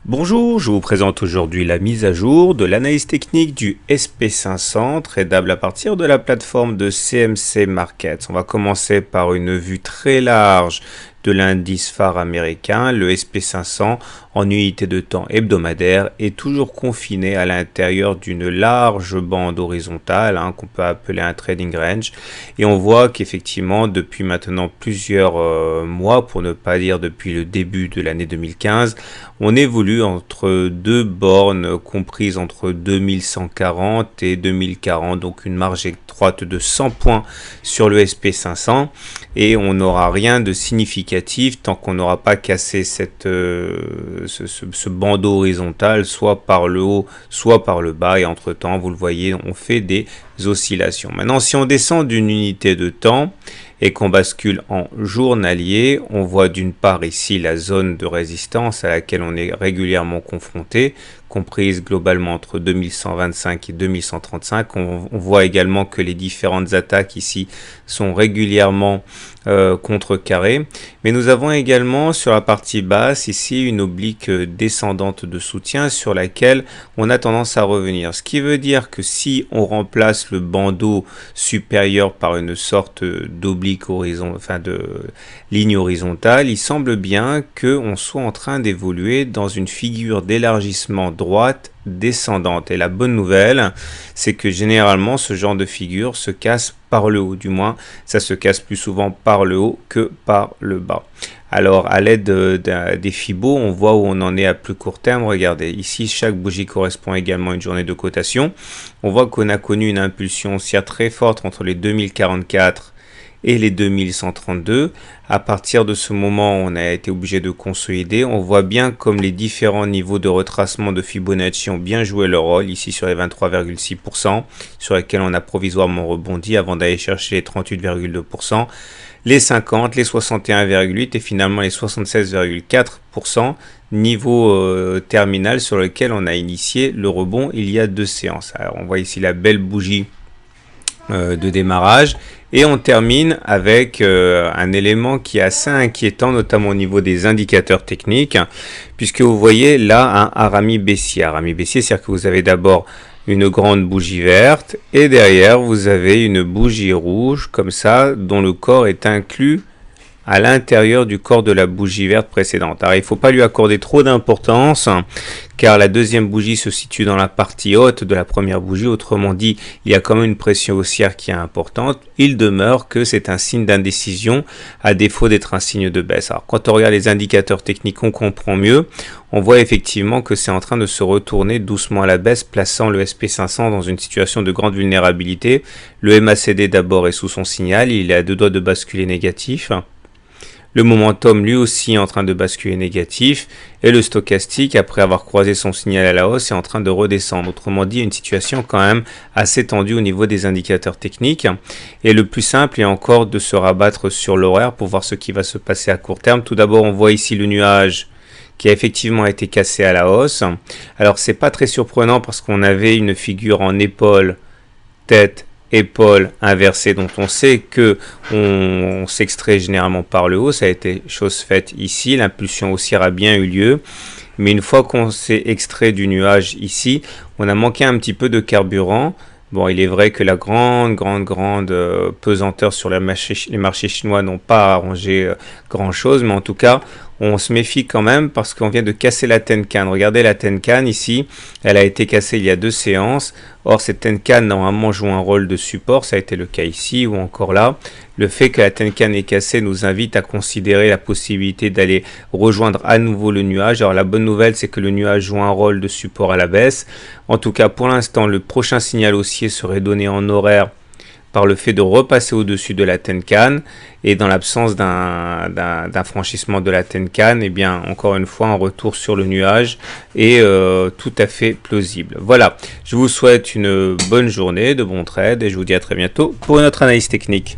Bonjour, je vous présente aujourd'hui la mise à jour de l'analyse technique du SP500 tradable à partir de la plateforme de CMC Markets. On va commencer par une vue très large de l'indice phare américain, le SP500 en unité de temps hebdomadaire est toujours confiné à l'intérieur d'une large bande horizontale qu'on peut appeler un trading range, et on voit qu'effectivement depuis maintenant plusieurs mois, pour ne pas dire depuis le début de l'année 2015, on évolue entre deux bornes comprises entre 2140 et 2040, donc une marge étroite de 100 points sur le SP500, et on n'aura rien de significatif tant qu'on n'aura pas cassé ce bandeau horizontal, soit par le haut, soit par le bas, et entre temps, vous le voyez, on fait des oscillations. Maintenant, si on descend d'une unité de temps et qu'on bascule en journalier, on voit d'une part ici la zone de résistance à laquelle on est régulièrement confronté, comprise globalement entre 2125 et 2135. On voit également que les différentes attaques ici sont régulièrement contrecarrées. Mais nous avons également sur la partie basse ici une oblique descendante de soutien sur laquelle on a tendance à revenir. Ce qui veut dire que si on remplace le bandeau supérieur par une sorte d'oblique de ligne horizontale, il semble bien qu'on soit en train d'évoluer dans une figure d'élargissement droite descendante. Et la bonne nouvelle, c'est que généralement ce genre de figure se casse par le haut, du moins ça se casse plus souvent par le haut que par le bas. Alors à l'aide des Fibos, on voit où on en est à plus court terme. Regardez, ici chaque bougie correspond également à une journée de cotation. On voit qu'on a connu une impulsion haussière très forte entre les 2044 et les 2132. À partir de ce moment, on a été obligé de consolider. On voit bien comme les différents niveaux de retracement de Fibonacci ont bien joué leur rôle, ici sur les 23,6%, sur lesquels on a provisoirement rebondi avant d'aller chercher les 38,2%, les 50, les 61,8 et finalement les 76,4%, niveau terminal sur lequel on a initié le rebond il y a deux séances. Alors on voit ici la belle bougie de démarrage, et on termine avec un élément qui est assez inquiétant, notamment au niveau des indicateurs techniques, puisque vous voyez là un harami baissier. Harami baissier, c'est-à-dire que vous avez d'abord une grande bougie verte et derrière vous avez une bougie rouge comme ça, dont le corps est inclus à l'intérieur du corps de la bougie verte précédente. Alors il ne faut pas lui accorder trop d'importance car la deuxième bougie se situe dans la partie haute de la première bougie, autrement dit il y a quand même une pression haussière qui est importante. Il demeure que c'est un signe d'indécision à défaut d'être un signe de baisse. Alors quand on regarde les indicateurs techniques, on comprend mieux. On voit effectivement que c'est en train de se retourner doucement à la baisse, plaçant le SP500 dans une situation de grande vulnérabilité. Le MACD d'abord est sous son signal, il est à deux doigts de basculer négatif. Le momentum lui aussi est en train de basculer négatif, et le stochastique, après avoir croisé son signal à la hausse, est en train de redescendre. Autrement dit, une situation quand même assez tendue au niveau des indicateurs techniques. Et le plus simple est encore de se rabattre sur l'horaire pour voir ce qui va se passer à court terme. Tout d'abord, on voit ici le nuage qui a effectivement été cassé à la hausse. Alors c'est pas très surprenant parce qu'on avait une figure en épaule, tête, épaule inversée, dont on sait que on s'extrait généralement par le haut. Ça a été chose faite ici, l'impulsion haussière a bien eu lieu, mais une fois qu'on s'est extrait du nuage ici, on a manqué un petit peu de carburant. Bon, il est vrai que la grande pesanteur sur les marchés chinois n'ont pas arrangé grand chose, mais en tout cas on se méfie quand même parce qu'on vient de casser la Tenkan. Regardez la Tenkan ici, elle a été cassée il y a deux séances. Or cette Tenkan normalement joue un rôle de support, ça a été le cas ici ou encore là. Le fait que la Tenkan est cassée nous invite à considérer la possibilité d'aller rejoindre à nouveau le nuage. Alors la bonne nouvelle, c'est que le nuage joue un rôle de support à la baisse. En tout cas pour l'instant, le prochain signal haussier serait donné en horaire par le fait de repasser au-dessus de la Tenkan, et dans l'absence d'un franchissement de la Tenkan, et bien encore une fois un retour sur le nuage est tout à fait plausible. Voilà, je vous souhaite une bonne journée, de bons trades, et je vous dis à très bientôt pour une autre analyse technique.